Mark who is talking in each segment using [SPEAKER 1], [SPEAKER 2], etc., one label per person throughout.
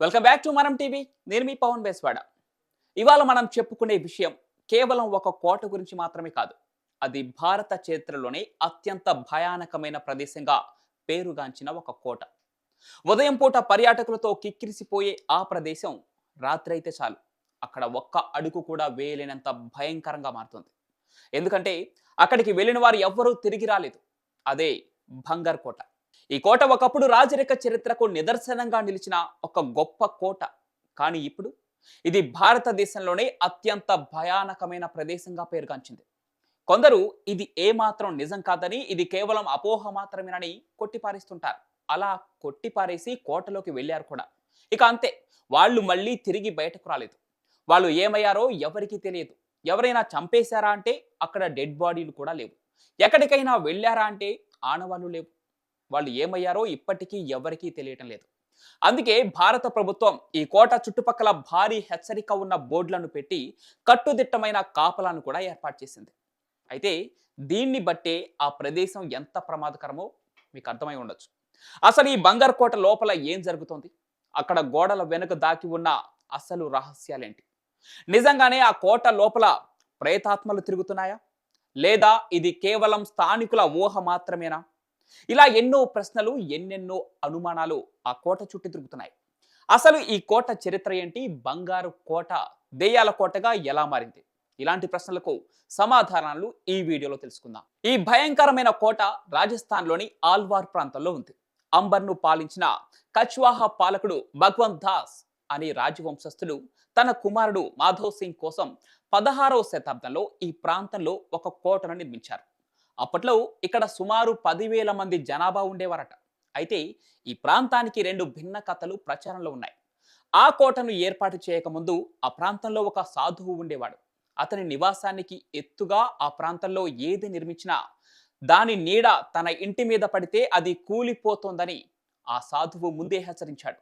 [SPEAKER 1] Welcome back to మనం TV. నేను మీ పవన్ బేస్వాడ. ఇవాళ మనం చెప్పుకునే విషయం కేవలం ఒక కోట గురించి మాత్రమే కాదు. అది భారత చరిత్రలోనే అత్యంత భయానకమైన ప్రదేశంగా పేరుగాంచిన ఒక కోట. ఉదయం పూట పర్యాటకులతో కిక్కిరిసిపోయే ఆ ప్రదేశం రాత్రైతే చాలు అక్కడ ఒక్క అడుగు కూడా వేయలేనంత భయంకరంగా మారుతుంది. ఎందుకంటే అక్కడికి వెళ్ళిన వారు ఎవ్వరూ తిరిగి రాలేదు. అదే బంగర్ కోట. ఈ కోట ఒకప్పుడు రాజరిక చరిత్రకు నిదర్శనంగా నిలిచిన ఒక గొప్ప కోట. కానీ ఇప్పుడు ఇది భారతదేశంలోనే అత్యంత భయానకమైన ప్రదేశంగా పేరుగాంచింది. కొందరు ఇది ఏమాత్రం నిజం కాదని, ఇది కేవలం అపోహ మాత్రమేనని కొట్టిపారేస్తుంటారు. అలా కొట్టిపారేసి కోటలోకి వెళ్ళారు కూడా. ఇక అంతే, వాళ్ళు మళ్ళీ తిరిగి బయటకు రాలేదు. వాళ్ళు ఏమయ్యారో ఎవరికీ తెలియదు. ఎవరైనా చంపేశారా అంటే అక్కడ డెడ్ బాడీలు కూడా లేవు. ఎక్కడికైనా వెళ్ళారా అంటే ఆనవాళ్ళు లేవు. వాళ్ళు ఏమయ్యారో ఇప్పటికీ ఎవరికీ తెలియటం లేదు. అందుకే భారత ప్రభుత్వం ఈ కోట చుట్టుపక్కల భారీ హెచ్చరిక ఉన్న బోర్డులను పెట్టి కట్టుదిట్టమైన కాపలాను కూడా ఏర్పాటు చేసింది. అయితే దీన్ని బట్టే ఆ ప్రదేశం ఎంత ప్రమాదకరమో మీకు అర్థమై ఉండొచ్చు. అసలు ఈ బంగారు కోట లోపల ఏం జరుగుతోంది, అక్కడ గోడల వెనుక దాకి ఉన్న అసలు రహస్యాలేంటి, నిజంగానే ఆ కోట లోపల ప్రేతాత్మలు తిరుగుతున్నాయా, లేదా ఇది కేవలం స్థానికుల ఊహ మాత్రమేనా? ఇలా ఎన్నో ప్రశ్నలు, ఎన్నెన్నో అనుమానాలు ఆ కోట చుట్టూ తిరుగుతున్నాయి. అసలు ఈ కోట చరిత్ర ఏంటి, బంగారు కోట దెయ్యాల కోటగా ఎలా మారింది? ఇలాంటి ప్రశ్నలకు సమాధానాలు ఈ వీడియోలో తెలుసుకుందాం. ఈ భయంకరమైన కోట రాజస్థాన్లోని ఆల్వార్ ప్రాంతంలో ఉంది. అంబర్ను పాలించిన కచ్వాహా పాలకుడు భగవంత్ దాస్ అనే రాజవంశస్థుడు తన కుమారుడు మాధవ్ సింగ్ కోసం 16వ శతాబ్దంలో ఈ ప్రాంతంలో ఒక కోటను నిర్మించారు. అప్పట్లో ఇక్కడ సుమారు 10,000 మంది జనాభా ఉండేవారట. అయితే ఈ ప్రాంతానికి 2 భిన్న కథలు ప్రచారంలో ఉన్నాయి. ఆ కోటను ఏర్పాటు చేయకముందు ఆ ప్రాంతంలో ఒక సాధువు ఉండేవాడు. అతని నివాసానికి ఎత్తుగా ఆ ప్రాంతంలో ఏది నిర్మించినా దాని నీడ తన ఇంటి మీద పడితే అది కూలిపోతోందని ఆ సాధువు ముందే హెచ్చరించాడు.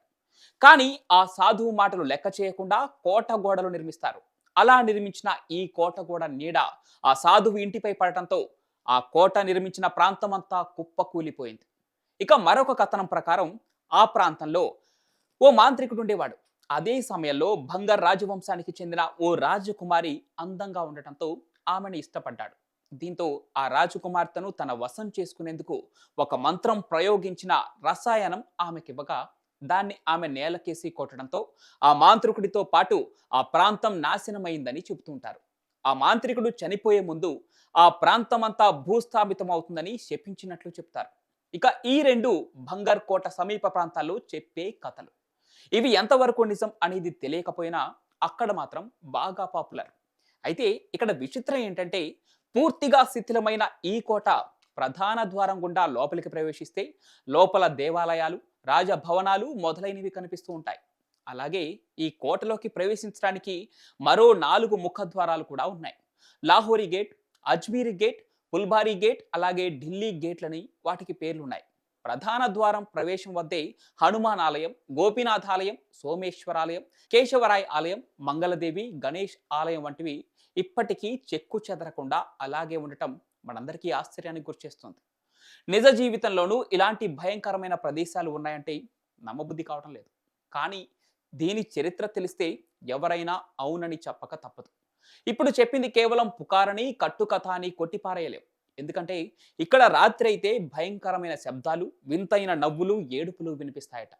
[SPEAKER 1] కానీ ఆ సాధువు మాటలు లెక్క చేయకుండా కోట గోడలు నిర్మిస్తారు. అలా నిర్మించిన ఈ కోట గోడ నీడ ఆ సాధువు ఇంటిపై పడటంతో ఆ కోట నిర్మించిన ప్రాంతమంతా కుప్పకూలిపోయింది. ఇక మరొక కథనం ప్రకారం ఆ ప్రాంతంలో ఓ మాంత్రికుడు ఉండేవాడు. అదే సమయంలో బంగర్ రాజవంశానికి చెందిన ఓ రాజకుమారి అందంగా ఉండటంతో ఆమెను ఇష్టపడ్డాడు. దీంతో ఆ రాజకుమార్తెను తన వశం చేసుకునేందుకు ఒక మంత్రం ప్రయోగించిన రసాయనం ఆమెకివ్వగా దాన్ని ఆమె నేలకేసి కొట్టడంతో ఆ మాంత్రికుడితో పాటు ఆ ప్రాంతం నాశనమైందని చెబుతుంటారు. ఆ మాంత్రికుడు చనిపోయే ముందు ఆ ప్రాంతమంతా భూస్థాపితం అవుతుందని శపించినట్లు చెప్తారు. ఇక ఈ 2 బంగర్ కోట సమీప ప్రాంతాల్లో చెప్పే కథలు. ఇవి ఎంతవరకు నిజం అనేది తెలియకపోయినా అక్కడ మాత్రం బాగా పాపులర్. అయితే ఇక్కడ విచిత్రం ఏంటంటే, పూర్తిగా శిథిలమైన ఈ కోట ప్రధాన ద్వారం గుండా లోపలికి ప్రవేశిస్తే లోపల దేవాలయాలు, రాజభవనాలు మొదలైనవి కనిపిస్తూ ఉంటాయి. అలాగే ఈ కోటలోకి ప్రవేశించడానికి మరో 4 ముఖద్వారాలు కూడా ఉన్నాయి. Lahori gate, Ajmeri gate, పుల్బారీ gate, అలాగే ఢిల్లీ గేట్లని వాటికి పేర్లున్నాయి. ప్రధాన ద్వారం ప్రవేశం వద్దే హనుమాన్ ఆలయం, గోపీనాథ్ ఆలయం, సోమేశ్వరాలయం, కేశవరాయ్ ఆలయం, మంగళదేవి, గణేష్ ఆలయం వంటివి ఇప్పటికీ చెక్కు చెదరకుండా అలాగే ఉండటం మనందరికీ ఆశ్చర్యానికి గురిచేస్తుంది. నిజ జీవితంలోనూ ఇలాంటి భయంకరమైన ప్రదేశాలు ఉన్నాయంటే నమ్మబుద్ధి కావటం లేదు. కానీ దీని చరిత్ర తెలిస్తే ఎవరైనా అవునని చెప్పక తప్పదు. ఇప్పుడు చెప్పింది కేవలం పుకారని, కట్టుకథ అని కొట్టిపారేయలేం. ఎందుకంటే ఇక్కడ రాత్రి అయితే భయంకరమైన శబ్దాలు, వింతైన నవ్వులు, ఏడుపులు వినిపిస్తాయట.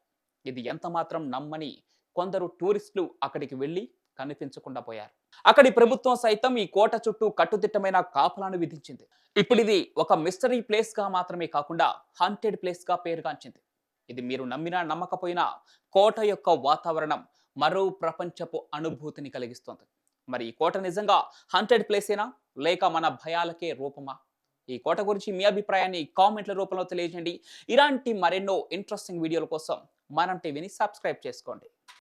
[SPEAKER 1] ఇది ఎంత మాత్రం నమ్మని కొందరు టూరిస్టులు అక్కడికి వెళ్ళి కనిపించకుండా పోయారు. అక్కడి ప్రభుత్వం సైతం ఈ కోట చుట్టూ కట్టుదిట్టమైన కాపలాను విధించింది. ఇప్పుడు ఇది ఒక మిస్టరీ ప్లేస్ గా మాత్రమే కాకుండా హాంటెడ్ ప్లేస్ గా పేరుగాంచింది. ఇది మీరు నమ్మినా నమ్మకపోయినా కోట యొక్క వాతావరణం మరో ప్రపంచపు అనుభూతిని కలిగిస్తుంది. మరి ఈ కోట నిజంగా హాంటెడ్ ప్లేసేనా, లేక మన భయాలకే రూపమా? ఈ కోట గురించి మీ అభిప్రాయాన్ని కామెంట్ల రూపంలో తెలియజేయండి. ఇలాంటి మరెన్నో ఇంట్రెస్టింగ్ వీడియోల కోసం మనం టీవీని సబ్స్క్రైబ్ చేసుకోండి.